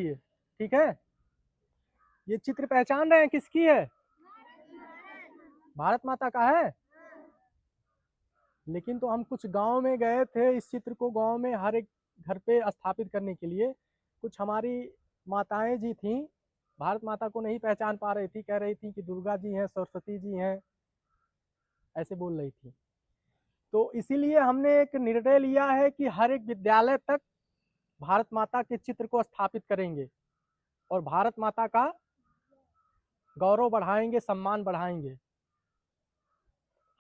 ठीक है। ये चित्र पहचान रहे हैं किसकी है? भारत माता का है। लेकिन तो हम कुछ गांव में गए थे, इस चित्र को गांव में हर एक घर पे स्थापित करने के लिए। कुछ हमारी माताएं जी थीं, भारत माता को नहीं पहचान पा रही थी, कह रही थी कि दुर्गा जी हैं, सरस्वती जी हैं, ऐसे बोल रही थी। तो इसीलिए हमने एक निर्णय लिया है कि हर एक विद्यालय तक भारत माता के चित्र को स्थापित करेंगे और भारत माता का गौरव बढ़ाएंगे, सम्मान बढ़ाएंगे।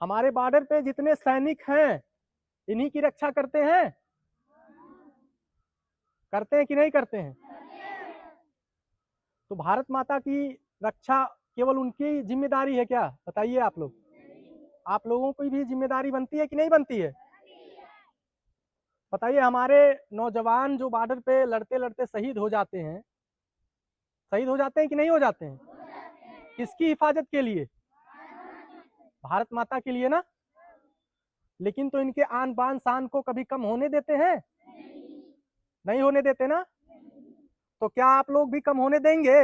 हमारे बॉर्डर पे जितने सैनिक हैं, इन्हीं की रक्षा करते हैं कि नहीं करते हैं? तो भारत माता की रक्षा केवल उनकी जिम्मेदारी है क्या? बताइए आप लोग। आप लोगों की भी जिम्मेदारी बनती है कि नहीं बनती है? बताइए, हमारे नौजवान जो बॉर्डर पे लड़ते लड़ते शहीद हो जाते हैं, शहीद हो जाते हैं कि नहीं हो जाते हैं? किसकी हिफाजत के लिए? भारत माता के लिए ना। लेकिन तो इनके आन बान शान को कभी कम होने देते हैं? नहीं होने देते ना। तो क्या आप लोग भी कम होने देंगे?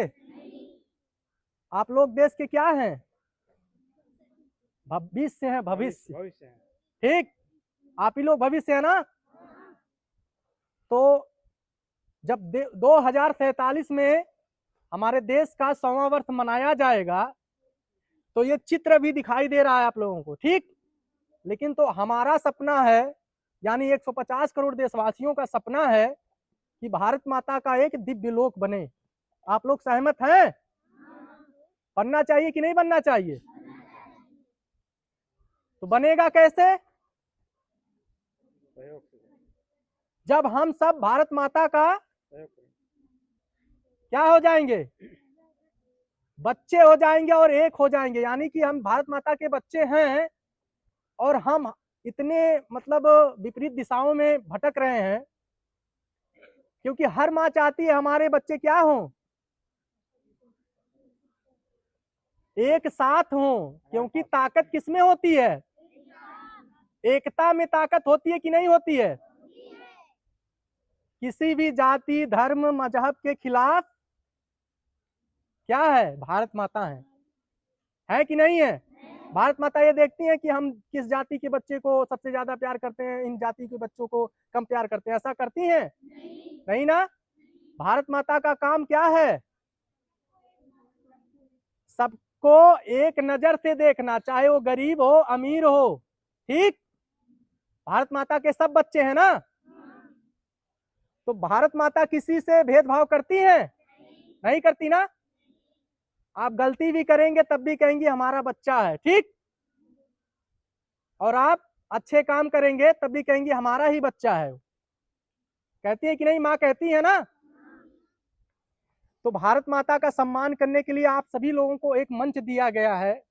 आप लोग देश के क्या हैं? भविष्य है, भविष्य। ठीक, आप ही लोग भविष्य है ना। तो जब 2047 में हमारे देश का 100वां वर्ष मनाया जाएगा, तो ये चित्र भी दिखाई दे रहा है आप लोगों को, ठीक। लेकिन तो हमारा सपना है, यानी 150 करोड़ देशवासियों का सपना है कि भारत माता का एक दिव्य लोक बने। आप लोग सहमत हैं? बनना चाहिए कि नहीं बनना चाहिए? तो बनेगा कैसे? जब हम सब भारत माता का क्या हो जाएंगे? बच्चे हो जाएंगे और एक हो जाएंगे। यानी कि हम भारत माता के बच्चे हैं और हम इतने मतलब विपरीत दिशाओं में भटक रहे हैं, क्योंकि हर माँ चाहती है हमारे बच्चे क्या हों? एक साथ हों। क्योंकि ताकत किसमें होती है? एकता में ताकत होती है कि नहीं होती है? किसी भी जाति, धर्म, मजहब के खिलाफ क्या है? भारत माता है कि नहीं है? भारत माता ये देखती है कि हम किस जाति के बच्चे को सबसे ज्यादा प्यार करते हैं, इन जाति के बच्चों को कम प्यार करते हैं। ऐसा करती हैं? नहीं ना। भारत माता का काम क्या है? सबको एक नजर से देखना, चाहे वो गरीब हो, अमीर हो, ठीक। भारत माता के सब बच्चे हैं ना। तो भारत माता किसी से भेदभाव करती है? नहीं करती ना। आप गलती भी करेंगे तब भी कहेंगे हमारा बच्चा है, ठीक। और आप अच्छे काम करेंगे तब भी कहेंगे हमारा ही बच्चा है। कहती है कि नहीं? माँ कहती है ना। तो भारत माता का सम्मान करने के लिए आप सभी लोगों को एक मंच दिया गया है,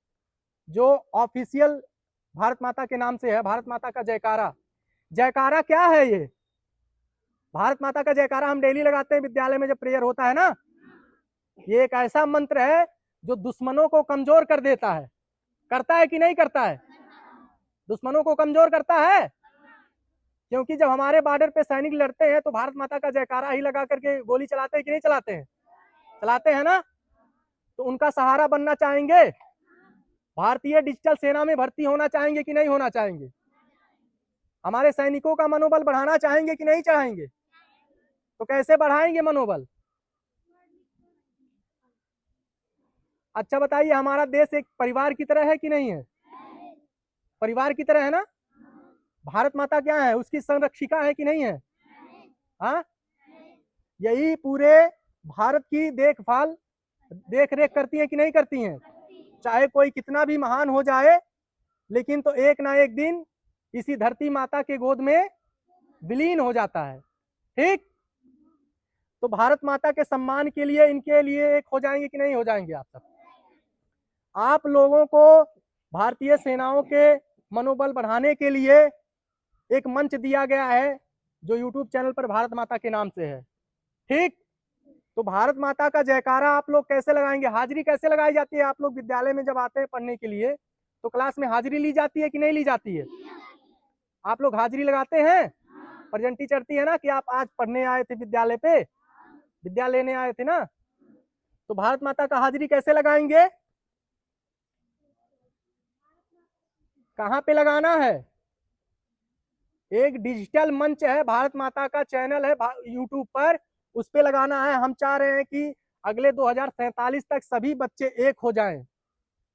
जो ऑफिशियल भारत माता के नाम से है, भारत माता का जयकारा। जयकारा क्या है ये? भारत माता का जयकारा हम डेली लगाते हैं विद्यालय में जब प्रेयर होता है ना। ये एक ऐसा मंत्र है जो दुश्मनों को कमजोर कर देता है। करता है कि नहीं करता है? दुश्मनों को कमजोर करता है। क्योंकि जब हमारे बॉर्डर पे सैनिक लड़ते हैं तो भारत माता का जयकारा ही लगा करके गोली चलाते हैं कि नहीं चलाते हैं? चलाते हैं ना। तो उनका सहारा बनना चाहेंगे? भारतीय डिजिटल सेना में भर्ती होना चाहेंगे कि नहीं होना चाहेंगे? हमारे सैनिकों का मनोबल बढ़ाना चाहेंगे कि नहीं चाहेंगे? तो कैसे बढ़ाएंगे मनोबल? अच्छा बताइए, हमारा देश एक परिवार की तरह है कि नहीं है? परिवार की तरह है ना। भारत माता क्या है? उसकी संरक्षिका है कि नहीं है? हाँ, यही पूरे भारत की देखभाल, देख रेख करती है कि नहीं करती हैं? चाहे कोई कितना भी महान हो जाए, लेकिन तो एक ना एक दिन इसी धरती माता के गोद में विलीन हो जाता है, ठीक। तो भारत माता के सम्मान के लिए इनके लिए एक हो जाएंगे कि नहीं हो जाएंगे आप सब? आप लोगों को भारतीय सेनाओं के मनोबल बढ़ाने के लिए एक मंच दिया गया है, जो यूट्यूब चैनल पर भारत माता के नाम से है, ठीक। तो भारत माता का जयकारा आप लोग कैसे लगाएंगे? हाजिरी कैसे लगाई जाती है? आप लोग विद्यालय में जब आते हैं पढ़ने के लिए तो क्लास में हाजिरी ली जाती है कि नहीं ली जाती है? आप लोग हाजिरी लगाते हैं? प्रजेंटी चढ़ती है ना कि आप आज पढ़ने आए थे विद्यालय पे। विद्या लेने आए थे ना, तो भारत माता का हाजिरी कैसे लगाएंगे? कहाँ पे लगाना है? एक डिजिटल मंच है, भारत माता का चैनल है यूट्यूब पर, उस पे लगाना है। हम चाह रहे हैं कि अगले 2047 तक सभी बच्चे एक हो जाएं।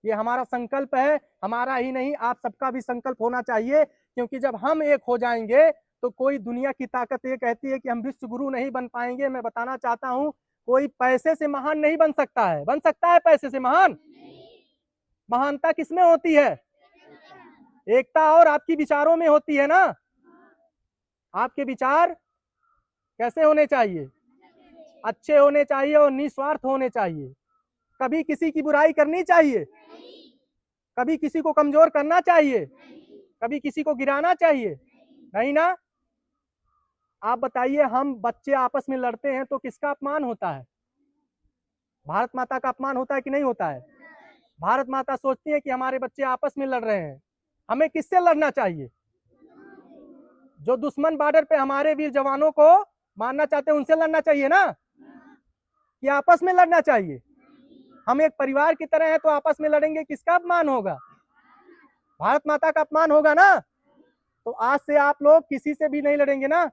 ये हमारा संकल्प है, हमारा ही नहीं आप सबका भी संकल्प होना चाहिए, क्योंकि जब हम एक हो जाएंगे तो कोई दुनिया की ताकत ये कहती है कि हम विश्व गुरु नहीं बन पाएंगे। मैं बताना चाहता हूं, कोई पैसे से महान नहीं बन सकता है। बन सकता है पैसे से महान? महानता किसमें होती है? एकता और आपकी विचारों में होती है ना। आपके विचार कैसे होने चाहिए? अच्छे होने चाहिए और निस्वार्थ होने चाहिए। कभी किसी की बुराई करनी चाहिए? कभी किसी को कमजोर करना चाहिए? कभी किसी को गिराना चाहिए? नहीं ना। आप बताइए, हम बच्चे आपस में लड़ते हैं तो किसका अपमान होता है? भारत माता का अपमान होता है कि नहीं होता है? भारत माता सोचती है कि हमारे बच्चे आपस में लड़ रहे हैं, हमें किससे लड़ना चाहिए? जो दुश्मन बॉर्डर पे हमारे वीर जवानों को मारना चाहते हैं उनसे लड़ना चाहिए ना, कि आपस में लड़ना चाहिए? हम एक परिवार की तरह हैं तो आपस में लड़ेंगे, किसका अपमान होगा? भारत माता का अपमान होगा ना। तो आज से आप लोग किसी से भी नहीं लड़ेंगे ना,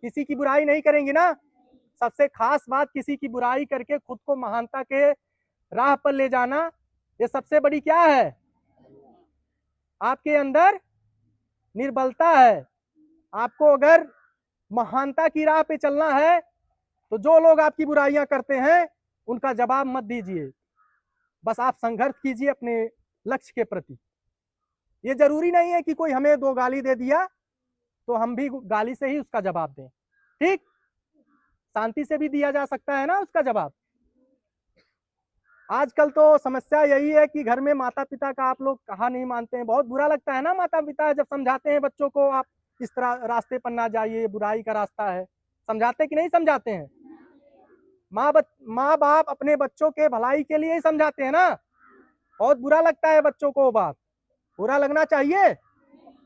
किसी की बुराई नहीं करेंगे ना। सबसे खास बात, किसी की बुराई करके खुद को महानता के राह पर ले जाना, ये सबसे बड़ी क्या है? आपके अंदर निर्बलता है। आपको अगर महानता की राह पे चलना है तो जो लोग आपकी बुराइयां करते हैं उनका जवाब मत दीजिए, बस आप संघर्ष कीजिए अपने लक्ष्य के प्रति। ये जरूरी नहीं है कि कोई हमें 2 गाली दे दिया तो हम भी गाली से ही उसका जवाब दें। ठीक, शांति से भी दिया जा सकता है ना उसका जवाब। आजकल तो समस्या यही है कि घर में माता पिता का आप लोग कहा नहीं मानते हैं। बहुत बुरा लगता है ना, माता पिता जब समझाते हैं बच्चों को, आप इस तरह रास्ते पर ना जाइए, बुराई का रास्ता है। समझाते कि नहीं समझाते हैं? माँ बाप अपने बच्चों के भलाई के लिए ही समझाते हैं ना। बहुत बुरा लगता है बच्चों को बात। बुरा लगना चाहिए?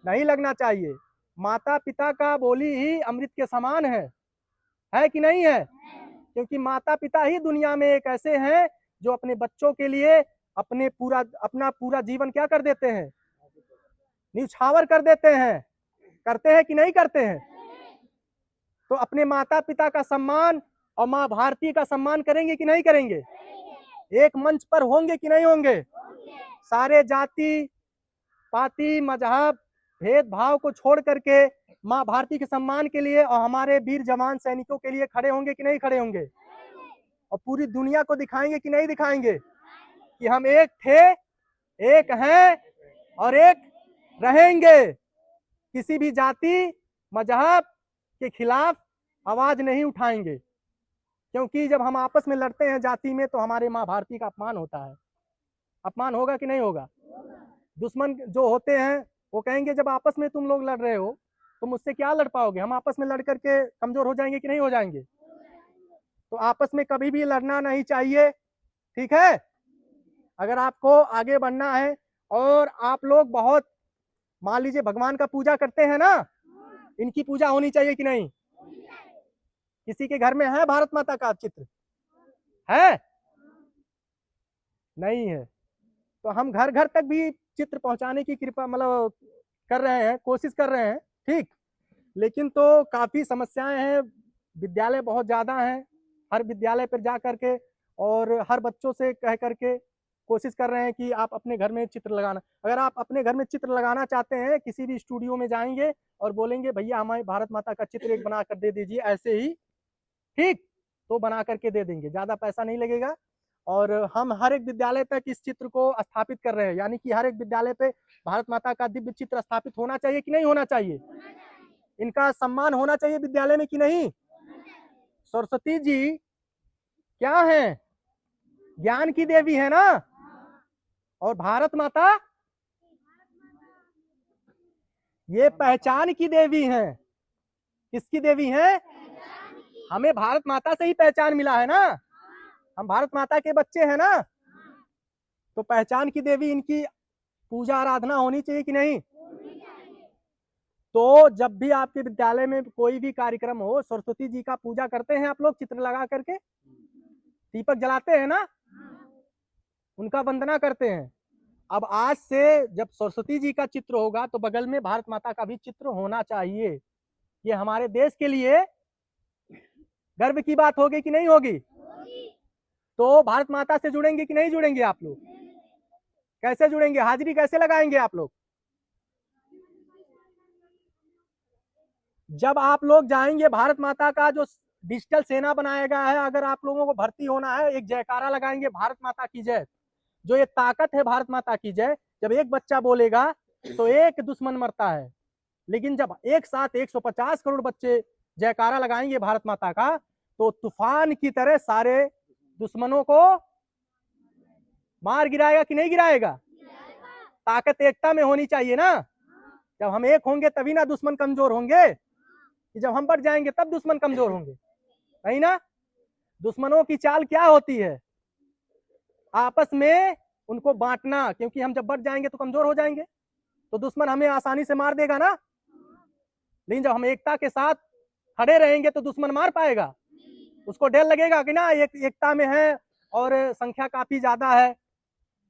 नहीं लगना चाहिए। माता पिता का बोली ही अमृत के समान है कि नहीं है? क्योंकि माता पिता ही दुनिया में एक ऐसे हैं जो अपने बच्चों के लिए अपना पूरा जीवन क्या कर देते हैं? न्यौछावर कर देते हैं। करते हैं कि नहीं करते हैं? तो अपने माता पिता का सम्मान और माँ भारती का सम्मान करेंगे कि नहीं करेंगे? एक मंच पर होंगे कि नहीं होंगे? सारे जाति पाति मजहब भेदभाव को छोड़ करके माँ भारती के सम्मान के लिए और हमारे वीर जवान सैनिकों के लिए खड़े होंगे कि नहीं खड़े होंगे? और पूरी दुनिया को दिखाएंगे कि नहीं दिखाएंगे कि हम एक थे, एक हैं और एक रहेंगे। किसी भी जाति मजहब के खिलाफ आवाज नहीं उठाएंगे, क्योंकि जब हम आपस में लड़ते हैं जाति में तो हमारे माँ भारती का अपमान होता है। अपमान होगा कि नहीं होगा? दुश्मन जो होते हैं वो कहेंगे जब आपस में तुम लोग लड़ रहे हो तो मुझसे क्या लड़ पाओगे? हम आपस में लड़ करके कमजोर हो जाएंगे कि नहीं हो जाएंगे? तो आपस में कभी भी लड़ना नहीं चाहिए, ठीक है? अगर आपको आगे बढ़ना है और आप लोग बहुत, मान लीजिए भगवान का पूजा करते हैं ना, इनकी पूजा होनी चाहिए कि नहीं? किसी के घर में है भारत माता का चित्र? है? नहीं है। तो हम घर घर तक भी चित्र पहुंचाने की कृपा मतलब कर रहे हैं, कोशिश कर रहे हैं, ठीक। लेकिन तो काफी समस्याएं हैं, विद्यालय बहुत ज्यादा हैं। हर विद्यालय पर जा करके और हर बच्चों से कह करके कोशिश कर रहे हैं कि आप अपने घर में चित्र लगाना। अगर आप अपने घर में चित्र लगाना चाहते हैं, किसी भी स्टूडियो में जाएंगे और बोलेंगे भैया हमारी भारत माता का चित्र एक बना कर दे दीजिए ऐसे ही, ठीक, तो बना करके दे देंगे, ज्यादा पैसा नहीं लगेगा। और हम हर एक विद्यालय तक इस चित्र को स्थापित कर रहे हैं, यानी कि हर एक विद्यालय पे भारत माता का दिव्य चित्र स्थापित होना चाहिए कि नहीं होना चाहिए? इनका सम्मान होना चाहिए विद्यालय में कि नहीं? सरस्वती जी क्या है? ज्ञान की देवी है ना। और भारत माता ये पहचान की देवी है। किसकी देवी है? हमें भारत माता से ही पहचान मिला है ना, हम भारत माता के बच्चे हैं ना। तो पहचान की देवी, इनकी पूजा आराधना होनी चाहिए कि नहीं? तो जब भी आपके विद्यालय में कोई भी कार्यक्रम हो, सरस्वती जी का पूजा करते हैं आप लोग चित्र लगा करके, दीपक जलाते हैं ना, उनका वंदना करते हैं। अब आज से जब सरस्वती जी का चित्र होगा तो बगल में भारत माता का भी चित्र होना चाहिए। ये हमारे देश के लिए गर्व की बात होगी कि नहीं होगी? तो भारत माता से जुड़ेंगे कि नहीं जुड़ेंगे आप लोग? कैसे जुड़ेंगे? हाजिरी कैसे लगाएंगे आप लोग? जब आप लोग जाएंगे, भारत माता का जो डिजिटल सेना बनाया गया है, अगर आप लोगों को भर्ती होना है, एक जयकारा लगाएंगे, भारत माता की जय। जो ये ताकत है भारत माता की जय, जब एक बच्चा बोलेगा तो एक दुश्मन मरता है, लेकिन जब एक साथ 150 करोड़ बच्चे जयकारा लगाएंगे भारत माता का, तो तूफान की तरह सारे दुश्मनों को मार गिराएगा कि नहीं गिराएगा? ताकत एकता में होनी चाहिए ना। जब हम एक होंगे तभी ना दुश्मन कमजोर होंगे, कि जब हम बढ़ जाएंगे तब दुश्मन कमजोर होंगे, नहीं ना। दुश्मनों की चाल क्या होती है? आपस में उनको बांटना, क्योंकि हम जब बढ़ जाएंगे तो कमजोर हो जाएंगे, तो दुश्मन हमें आसानी से मार देगा ना। लेकिन जब हम एकता के साथ खड़े रहेंगे तो दुश्मन मार पाएगा? उसको डर लगेगा कि ना एकता में है और संख्या काफी ज्यादा है,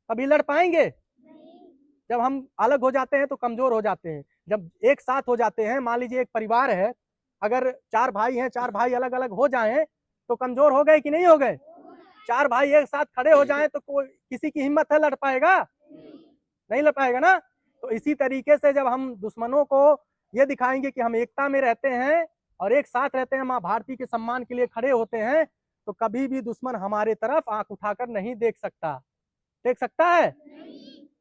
कभी लड़ पाएंगे? जब हम अलग हो जाते हैं तो कमजोर हो जाते हैं। जब एक साथ हो जाते हैं, मान लीजिए एक परिवार है, अगर 4 भाई हैं, 4 भाई अलग अलग हो जाएं तो कमजोर हो गए कि नहीं हो गए? 4 भाई एक साथ खड़े हो जाएं तो कोई किसी की हिम्मत है लड़ पाएगा? नहीं लड़ पाएगा ना। तो इसी तरीके से जब हम दुश्मनों को ये दिखाएंगे कि हम एकता में रहते हैं और एक साथ रहते हैं, माँ भारती के सम्मान के लिए खड़े होते हैं, तो कभी भी दुश्मन हमारे तरफ आंख उठाकर नहीं देख सकता। देख सकता है?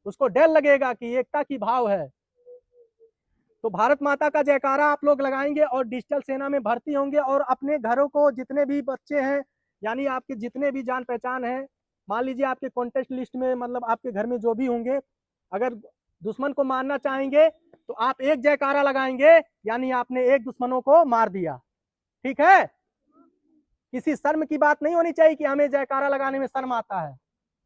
उसको डर लगेगा कि एकता की भाव है। तो भारत माता का जयकारा आप लोग लगाएंगे और डिजिटल सेना में भर्ती होंगे, और अपने घरों को जितने भी बच्चे हैं, यानी आपके जितने भी जान पहचान है, मान लीजिए आपके कॉन्टेस्ट लिस्ट में, मतलब आपके घर में जो भी होंगे, अगर दुश्मन को मारना चाहेंगे तो आप एक जयकारा लगाएंगे, यानी आपने एक दुश्मनों को मार दिया। ठीक है? किसी शर्म की बात नहीं होनी चाहिए कि हमें जयकारा लगाने में शर्म आता है,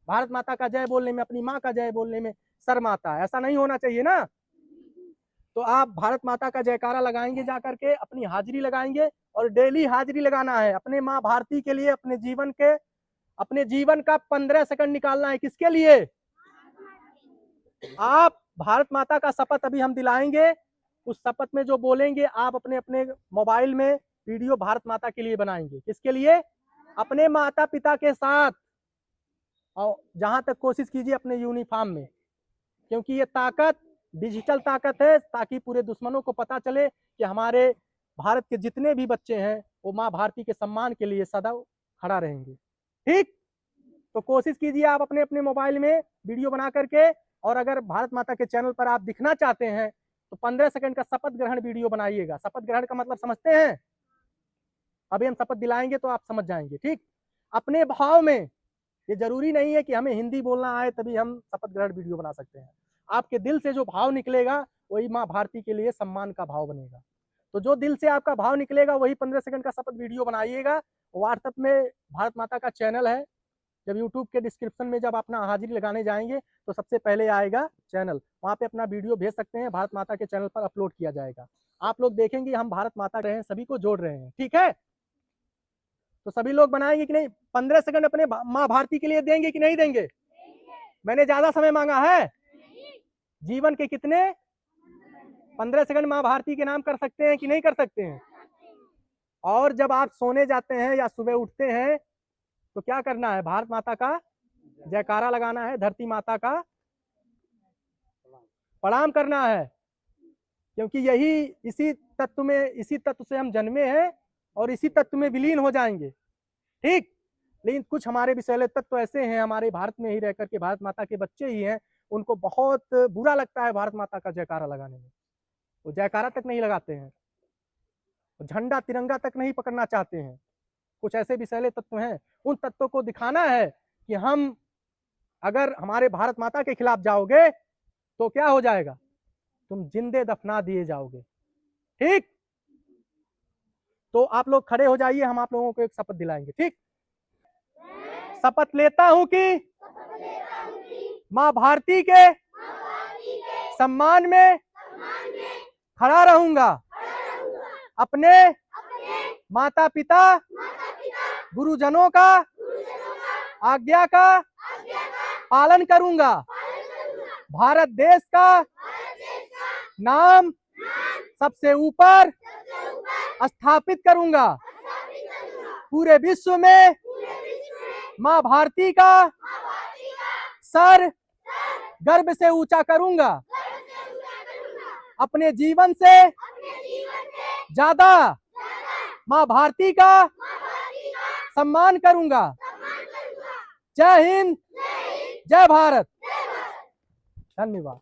भारत माता का जय बोलने में, अपनी माँ का जय बोलने में शर्म आता है, ऐसा नहीं होना चाहिए ना। तो आप भारत माता का जयकारा लगाएंगे, जाकर के अपनी हाजिरी लगाएंगे, और डेली हाजिरी लगाना है अपने माँ भारती के लिए। अपने जीवन का 15 सेकंड निकालना है, किसके लिए? आप भारत माता का शपथ अभी हम दिलाएंगे, उस शपथ में जो बोलेंगे आप अपने अपने मोबाइल में वीडियो भारत माता के लिए बनाएंगे। किसके लिए? अपने माता पिता के साथ, और जहां तक कोशिश कीजिए अपने यूनिफॉर्म में, क्योंकि ये ताकत डिजिटल ताकत है, ताकि पूरे दुश्मनों को पता चले कि हमारे भारत के जितने भी बच्चे हैं वो माँ भारती के सम्मान के लिए सदैव खड़ा रहेंगे। ठीक? तो कोशिश कीजिए आप अपने अपने मोबाइल में वीडियो बना करके, और अगर भारत माता के चैनल पर आप दिखना चाहते हैं तो 15 सेकंड का शपथ ग्रहण वीडियो बनाइएगा। शपथ ग्रहण का मतलब समझते हैं? अभी हम शपथ दिलाएंगे तो आप समझ जाएंगे। ठीक? अपने भाव में, ये जरूरी नहीं है कि हमें हिंदी बोलना आए तभी हम शपथ ग्रहण वीडियो बना सकते हैं। आपके दिल से जो भाव निकलेगा वही माँ भारती के लिए सम्मान का भाव बनेगा। तो जो दिल से आपका भाव निकलेगा वही 15 सेकंड का शपथ वीडियो बनाइएगा। व्हाट्सएप में भारत माता का चैनल है, जब यूट्यूब के डिस्क्रिप्शन में जब अपना हाजिरी लगाने जाएंगे तो सबसे पहले आएगा चैनल, वहाँ पे अपना वीडियो भेज सकते हैं, भारत माता के चैनल पर अपलोड किया जाएगा। आप लोग देखेंगे हम भारत माता रहे हैं, सभी को जोड़ रहे हैं। ठीक है? तो सभी लोग बनाएंगे कि नहीं? 15 सेकंड अपने माँ भारती के लिए देंगे कि नहीं देंगे? मैंने ज्यादा समय मांगा है? जीवन के कितने 15 सेकंड माँ भारती के नाम कर सकते हैं कि नहीं कर सकते हैं? और जब आप सोने जाते हैं या सुबह उठते हैं तो क्या करना है? भारत माता का जयकारा लगाना है, धरती माता का प्रणाम करना है, क्योंकि यही इसी तत्व से हम जन्मे हैं और इसी तत्व में विलीन हो जाएंगे। ठीक? लेकिन कुछ हमारे विषैले तत्व ऐसे हैं, हमारे भारत में ही रह करके भारत माता के बच्चे ही हैं, उनको बहुत बुरा लगता है भारत माता का जयकारा लगाने में, वो जयकारा तक नहीं लगाते हैं, झंडा तिरंगा तक नहीं पकड़ना चाहते हैं। कुछ ऐसे विषैले तत्व हैं, उन तत्वों को दिखाना है कि हम अगर हमारे भारत माता के खिलाफ जाओगे तो क्या हो जाएगा? तुम जिंदे दफना दिए जाओगे। ठीक? तो आप लोग खड़े हो जाइए, हम आप लोगों को एक शपथ दिलाएंगे। ठीक? शपथ लेता हूं कि मां भारती के सम्मान में खड़ा रहूंगा, अपने माता पिता गुरुजनों का आज्ञा का पालन करूंगा, भारत देश का नाम सबसे ऊपर स्थापित करूंगा, पूरे विश्व में मां भारती का सर गर्व से ऊंचा करूंगा, अपने जीवन से ज्यादा मां भारती का सम्मान करूंगा। जय हिंद, जय भारत। धन्यवाद।